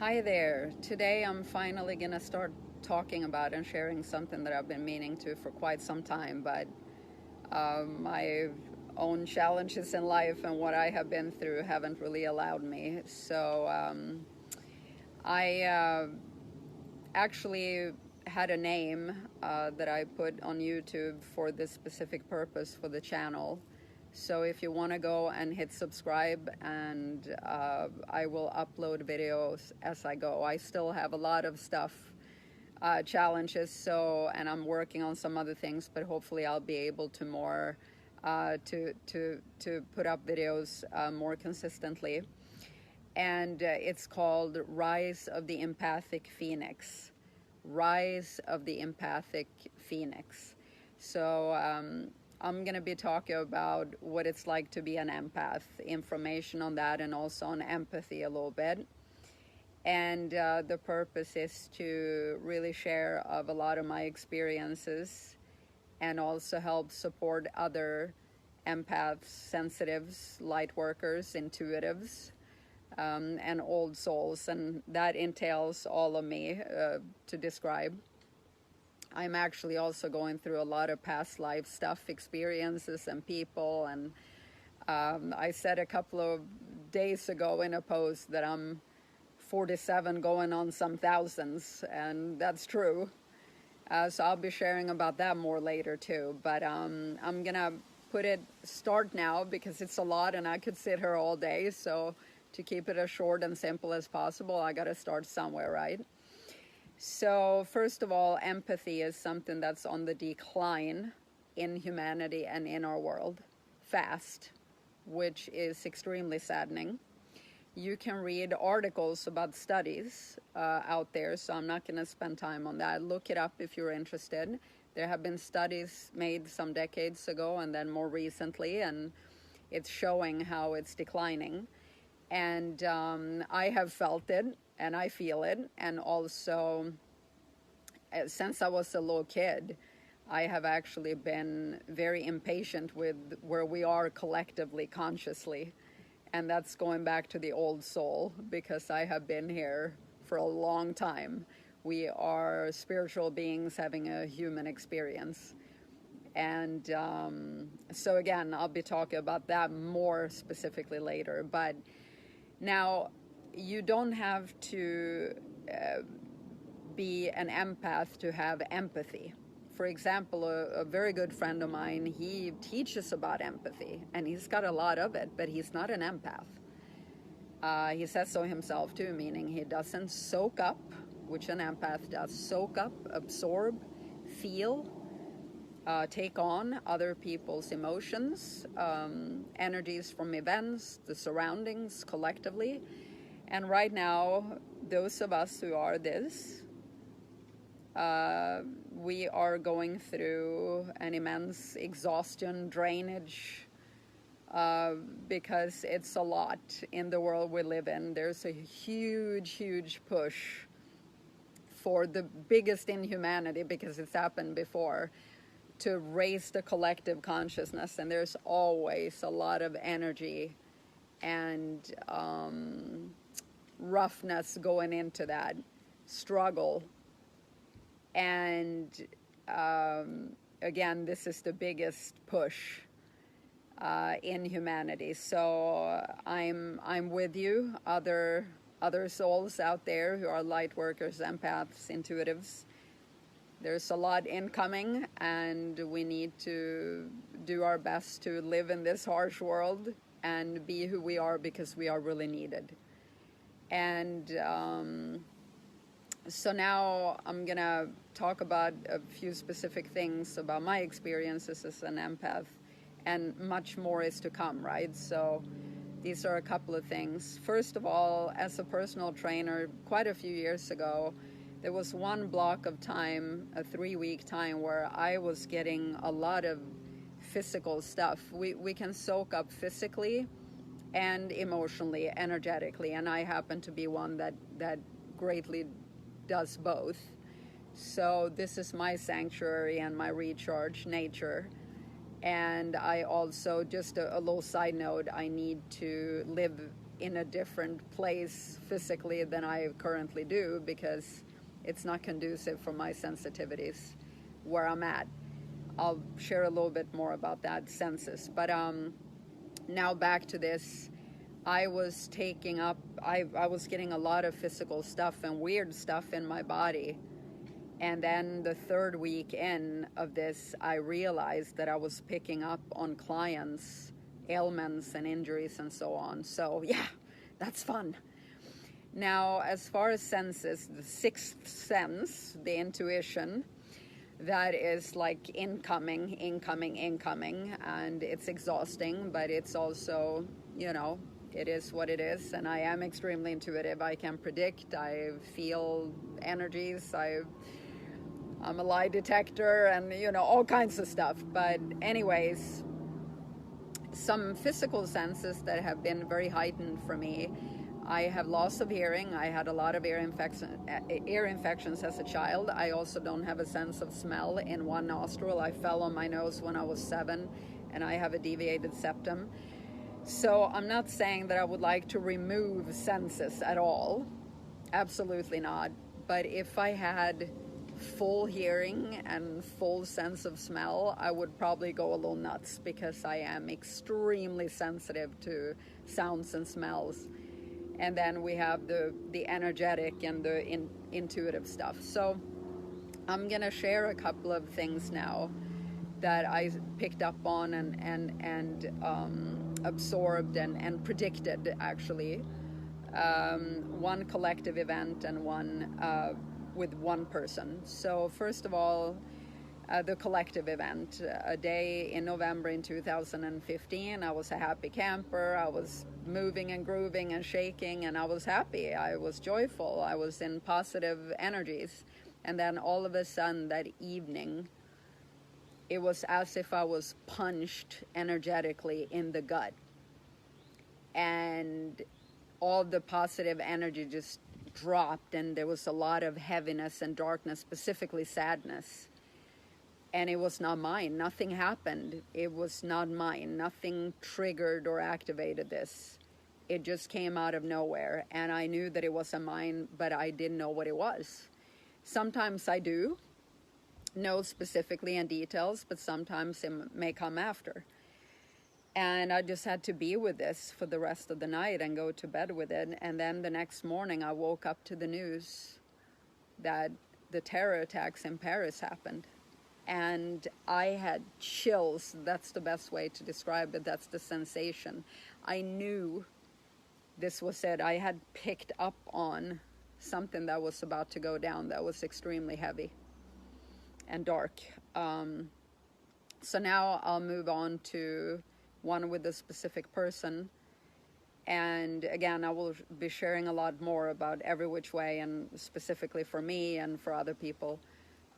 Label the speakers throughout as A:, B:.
A: Hi there. Today I'm finally going to start talking about and sharing something that I've been meaning to for quite some time, but my own challenges in life and what I have been through haven't really allowed me. So I actually had a name that I put on YouTube for this specific purpose for the channel. So if you want to go and hit subscribe, and I will upload videos as I go. I still have a lot of stuff, challenges, and I'm working on some other things, but hopefully I'll be able to more to put up videos more consistently. And it's called Rise of the Empathic Phoenix. Rise of the Empathic Phoenix. So I'm going to be talking about what it's like to be an empath, information on that, and also on empathy a little bit. And the purpose is to really share of a lot of my experiences and also help support other empaths, sensitives, light workers, intuitives, and old souls. And that entails all of me to describe. I'm actually also going through a lot of past life stuff, experiences and people. And I said a couple of days ago in a post that I'm 47 going on some thousands, and that's true. So I'll be sharing about that more later too. But I'm gonna start now because it's a lot and I could sit here all day. So to keep it as short and simple as possible, I gotta start somewhere, right? So first of all, empathy is something that's on the decline in humanity and in our world fast, which is extremely saddening. You can read articles about studies out there, so I'm not going to spend time on that. Look it up if you're interested. There have been studies made some decades ago and then more recently, and it's showing how it's declining. And I have felt it, and I feel it. And also, since I was a little kid, I have actually been very impatient with where we are collectively, consciously. And that's going back to the old soul, because I have been here for a long time. We are spiritual beings having a human experience. And so again, I'll be talking about that more specifically later. But now, you don't have to be an empath to have empathy. For example, a very good friend of mine, he teaches about empathy, and he's got a lot of it, but he's not an empath. He says so himself too, meaning he doesn't soak up, which an empath does: soak up, absorb, feel, take on other people's emotions, energies from events, the surroundings collectively. And right now, those of us who are this, we are going through an immense exhaustion, drainage, because it's a lot in the world we live in. There's a huge push for the biggest in humanity, because it's happened before, to raise the collective consciousness. And there's always a lot of energy and roughness going into that struggle. And again, this is the biggest push in humanity. So I'm with you, other souls out there who are light workers, empaths, intuitives. There's a lot incoming, and we need to do our best to live in this harsh world and be who we are, because we are really needed. And so now I'm going to talk about a few specific things about my experiences as an empath, and much more is to come, right? So these are a couple of things. First of all, as a personal trainer, quite a few years ago, there was one block of time, a 3-week time, where I was getting a lot of physical stuff. We can soak up physically and emotionally, energetically, and I happen to be one that greatly does both. So this is my sanctuary and my recharge, nature. And I also, just a little side note, I need to live in a different place physically than I currently do, because it's not conducive for my sensitivities where I'm at. I'll share a little bit more about that census. But now back to this. I was taking up, I was getting a lot of physical stuff and weird stuff in my body. And then the third week in of this, I realized that I was picking up on clients' ailments and injuries and so on. So yeah, that's fun. Now, as far as senses, the sixth sense, the intuition, that is like incoming, and it's exhausting, but it's also, you know, it is what it is, and I am extremely intuitive. I can predict, I feel energies, I'm a lie detector, and, you know, all kinds of stuff. But anyways, some physical senses that have been very heightened for me. I have loss of hearing. I had a lot of ear infections as a child. I also don't have a sense of smell in one nostril. I fell on my nose when I was 7, and I have a deviated septum. So I'm not saying that I would like to remove senses at all. Absolutely not. But if I had full hearing and full sense of smell, I would probably go a little nuts, because I am extremely sensitive to sounds and smells. And then we have the energetic and the intuitive stuff. So I'm gonna share a couple of things now that I picked up on and absorbed and predicted, actually. One collective event and one with one person. So first of all, the collective event. A day in November in 2015, I was a happy camper. I was moving and grooving and shaking, and I was happy. I was joyful. I was in positive energies. And then all of a sudden that evening, it was as if I was punched energetically in the gut. And all the positive energy just dropped, and there was a lot of heaviness and darkness, specifically sadness. And it was not mine. Nothing happened. It was not mine. Nothing triggered or activated this. It just came out of nowhere. And I knew that it wasn't mine, but I didn't know what it was. Sometimes I do know specifically in details, but sometimes it may come after. And I just had to be with this for the rest of the night and go to bed with it. And then the next morning I woke up to the news that the terror attacks in Paris happened. And I had chills. That's the best way to describe it. That's the sensation. I knew this was it. I had picked up on something that was about to go down that was extremely heavy and dark. So now I'll move on to one with a specific person. And again, I will be sharing a lot more about every which way, and specifically for me and for other people.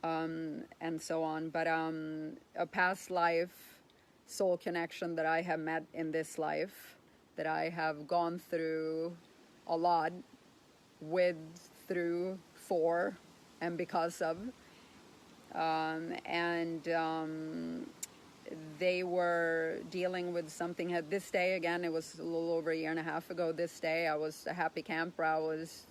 A: And so on. But a past life soul connection that I have met in this life, that I have gone through a lot with, through, for, and because of. They were dealing with something. This day, again, it was a little over a year and a half ago. This day, I was a happy camper.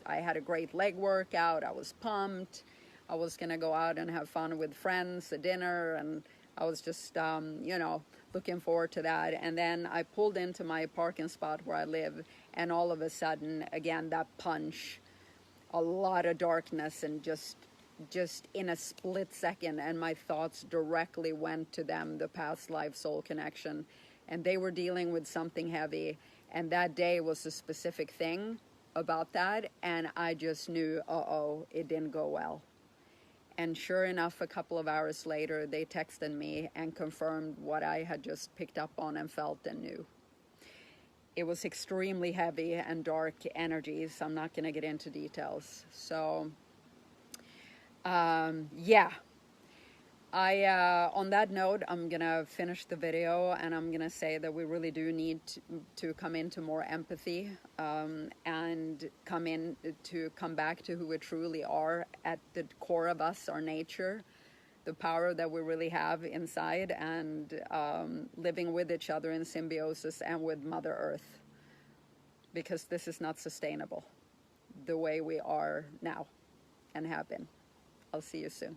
A: I had a great leg workout. I was pumped. I was going to go out and have fun with friends, a dinner, and I was just, looking forward to that. And then I pulled into my parking spot where I live, and all of a sudden, again, that punch, a lot of darkness, and just in a split second, and my thoughts directly went to them, the past life soul connection. And they were dealing with something heavy, and that day was a specific thing about that, and I just knew, it didn't go well. And sure enough, a couple of hours later, they texted me and confirmed what I had just picked up on and felt and knew. It was extremely heavy and dark energies. I'm not going to get into details. So, on that note, I'm going to finish the video, and I'm going to say that we really do need to come into more empathy, and come back to who we truly are at the core of us, our nature, the power that we really have inside, and living with each other in symbiosis and with Mother Earth. because this is not sustainable the way we are now and have been. I'll see you soon.